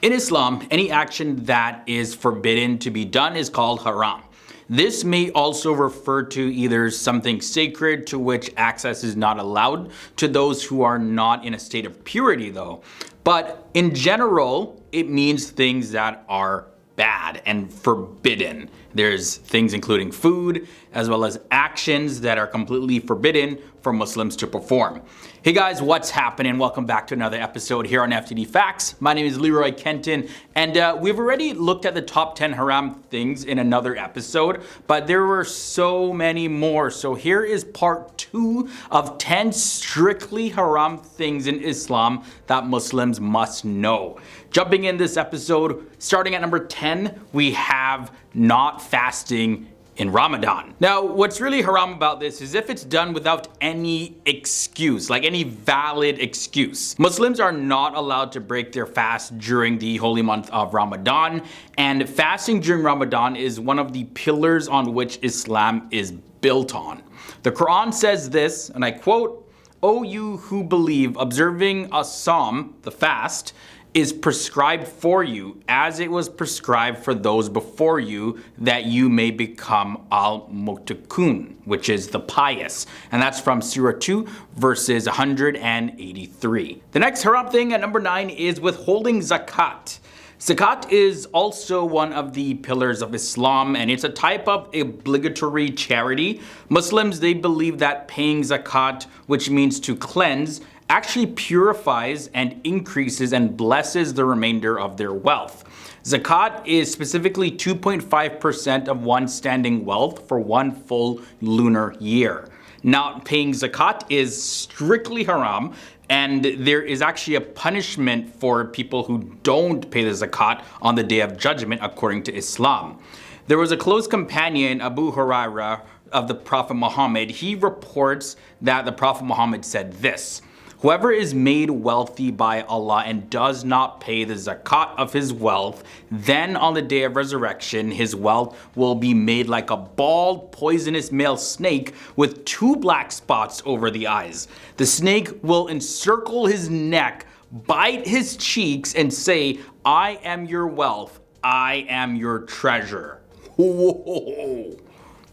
In Islam, any action that is forbidden to be done is called haram. This may also refer to either something sacred to which access is not allowed to those who are not in a state of purity though. But in general, it means things that are bad and forbidden. There's things including food as well as actions that are completely forbidden for Muslims to perform. Hey guys, what's happening? Welcome back to another episode here on FTD Facts. My name is Leroy Kenton, and we've already looked at the top 10 haram things in another episode, but there were so many more. So here is part 2 of 10 strictly haram things in Islam that Muslims must know. Jumping in this episode, starting at number 10, we have not fasting in Ramadan. Now, what's really haram about this is if it's done without any excuse, like any valid excuse. Muslims are not allowed to break their fast during the holy month of Ramadan, and fasting during Ramadan is one of the pillars on which Islam is built on. The Quran says this, and I quote, "O you who believe, observing a psalm, the fast, is prescribed for you as it was prescribed for those before you, that you may become al-muttaqun," which is the pious. And that's from Surah 2 verses 183. The next haram thing at number 9 is withholding zakat. Zakat is also one of the pillars of Islam, and it's a type of obligatory charity. Muslims, they believe that paying zakat, which means to cleanse, actually purifies and increases and blesses the remainder of their wealth. Zakat is specifically 2.5% of one's standing wealth for one full lunar year. Not paying zakat is strictly haram, and there is actually a punishment for people who don't pay the zakat on the Day of Judgment according to Islam. There was a close companion, Abu Hurairah, of the Prophet Muhammad. He reports that the Prophet Muhammad said this: "Whoever is made wealthy by Allah and does not pay the zakat of his wealth, then on the day of resurrection, his wealth will be made like a bald, poisonous male snake with 2 black spots over the eyes. The snake will encircle his neck, bite his cheeks, and say, 'I am your wealth, I am your treasure.'" Whoa.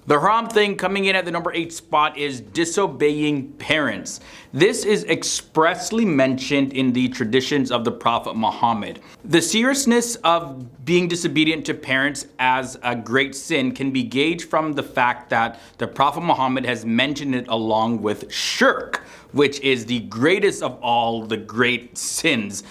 The haram thing coming in at the number 8 spot is disobeying parents. This is expressly mentioned in the traditions of the Prophet Muhammad. The seriousness of being disobedient to parents as a great sin can be gauged from the fact that the Prophet Muhammad has mentioned it along with shirk, which is the greatest of all the great sins,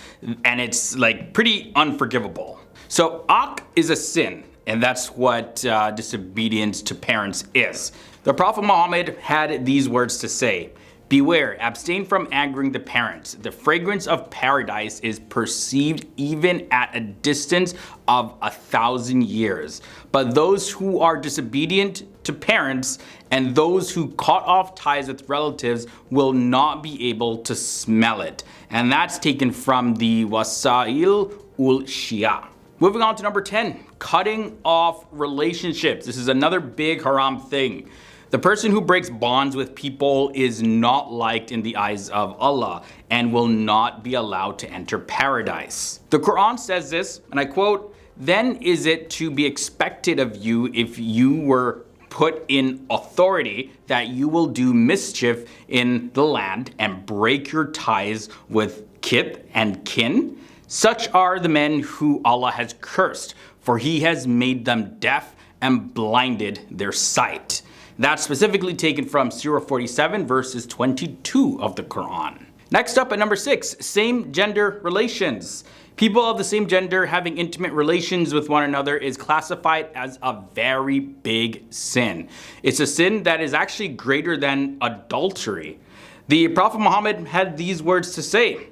and it's like pretty unforgivable. So ak is a sin, and that's what disobedience to parents is. The Prophet Muhammad had these words to say: "Beware, abstain from angering the parents. The fragrance of paradise is perceived even at a distance of 1,000 years. But those who are disobedient to parents and those who cut off ties with relatives will not be able to smell it." And that's taken from the Wasail ul Shia. Moving on to number 10, cutting off relationships. This is another big haram thing. The person who breaks bonds with people is not liked in the eyes of Allah and will not be allowed to enter paradise. The Quran says this, and I quote, "Then is it to be expected of you, if you were put in authority, that you will do mischief in the land and break your ties with kith and kin? Such are the men who Allah has cursed, for he has made them deaf and blinded their sight." That's specifically taken from Surah 47 verses 22 of the Quran. Next up at number 6, same gender relations. People of the same gender having intimate relations with one another is classified as a very big sin. It's a sin that is actually greater than adultery. The Prophet Muhammad had these words to say: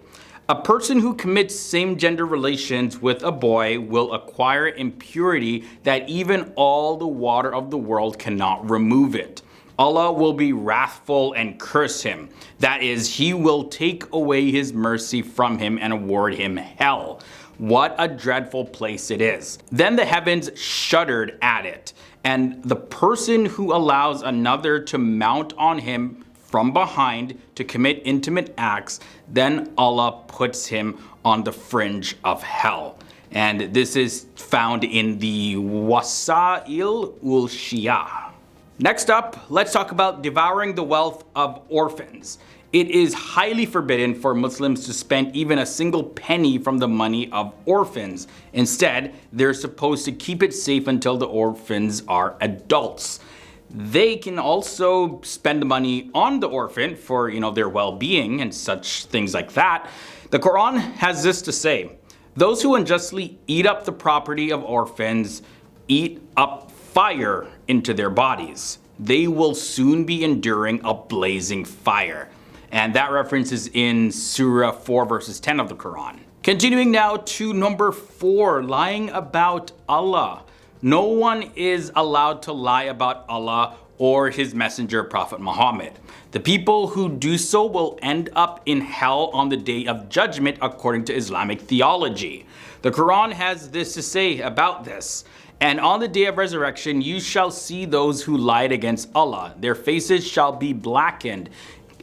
"A person who commits same-gender relations with a boy will acquire impurity that even all the water of the world cannot remove it. Allah will be wrathful and curse him. That is, he will take away his mercy from him and award him hell. What a dreadful place it is." Then the heavens shuddered at it, and the person who allows another to mount on him from behind to commit intimate acts, then Allah puts him on the fringe of hell. And this is found in the Wasa'il ul Shia. Next up, let's talk about devouring the wealth of orphans. It is highly forbidden for Muslims to spend even a single penny from the money of orphans. Instead, they're supposed to keep it safe until the orphans are adults. They can also spend the money on the orphan for, their well-being and such things like that. The Quran has this to say: those who unjustly eat up the property of orphans eat up fire into their bodies. They will soon be enduring a blazing fire. And that reference is in Surah 4 verses 10 of the Quran. Continuing now to number 4, lying about Allah. No one is allowed to lie about Allah or his messenger Prophet Muhammad. The people who do so will end up in hell on the day of judgment according to Islamic theology. The Quran has this to say about this: and on the day of resurrection you shall see those who lied against Allah. Their faces shall be blackened.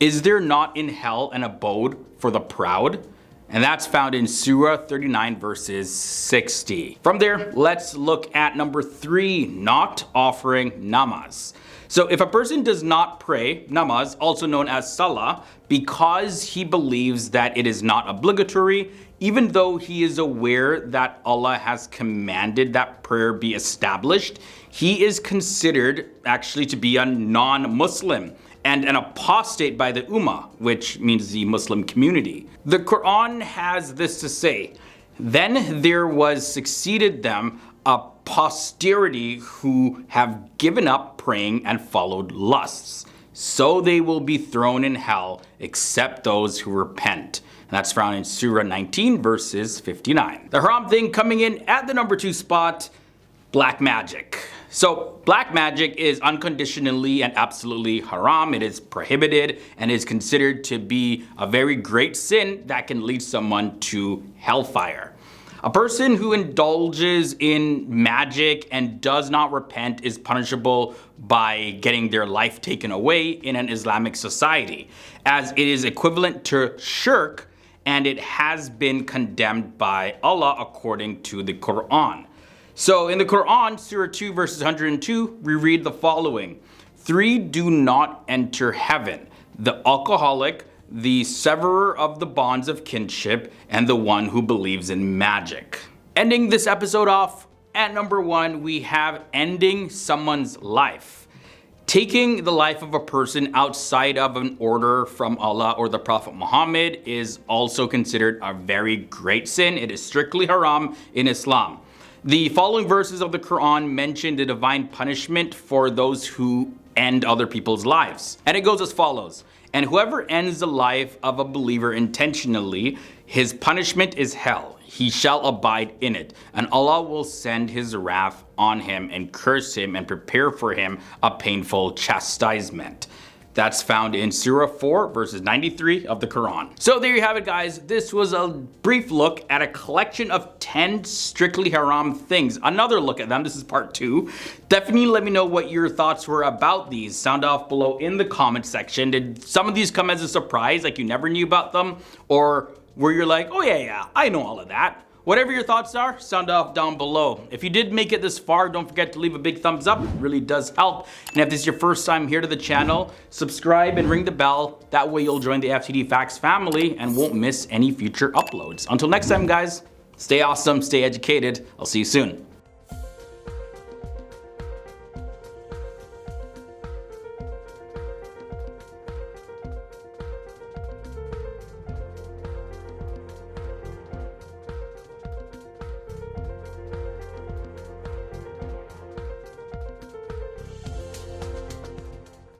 Is there not in hell an abode for the proud? And that's found in Surah 39 verses 60. From there, let's look at number 3, not offering namaz. So if a person does not pray namaz, also known as salah, because he believes that it is not obligatory, even though he is aware that Allah has commanded that prayer be established, he is considered actually to be a non-Muslim and an apostate by the Ummah, which means the Muslim community. The Quran has this to say: then there was succeeded them a posterity who have given up praying and followed lusts. So they will be thrown in hell, except those who repent. And that's found in Surah 19 verses 59. The haram thing coming in at the number 2 spot, black magic. So black magic is unconditionally and absolutely haram. It is prohibited and is considered to be a very great sin that can lead someone to hellfire. A person who indulges in magic and does not repent is punishable by getting their life taken away in an Islamic society, as it is equivalent to shirk and it has been condemned by Allah according to the Quran. So in the Quran, Surah 2 verses 102, we read the following: 3 do not enter heaven: the alcoholic, the severer of the bonds of kinship, and the one who believes in magic. Ending this episode off at number 1, we have ending someone's life. Taking the life of a person outside of an order from Allah or the Prophet Muhammad is also considered a very great sin. It is strictly haram in Islam. The following verses of the Quran mention the divine punishment for those who end other people's lives. And it goes as follows: and whoever ends the life of a believer intentionally, his punishment is hell. He shall abide in it, and Allah will send his wrath on him and curse him and prepare for him a painful chastisement. That's found in Surah 4 verses 93 of the Quran. So there you have it, guys. This was a brief look at a collection of 10 strictly haram things. Another look at them. This is part 2. Definitely let me know what your thoughts were about these. Sound off below in the comment section. Did some of these come as a surprise, like you never knew about them? Or were you like, oh yeah, I know all of that? Whatever your thoughts are, sound off down below. If you did make it this far, don't forget to leave a big thumbs up. It really does help. And if this is your first time here to the channel, subscribe and ring the bell. That way you'll join the FTD Facts family and won't miss any future uploads. Until next time, guys, stay awesome, stay educated. I'll see you soon.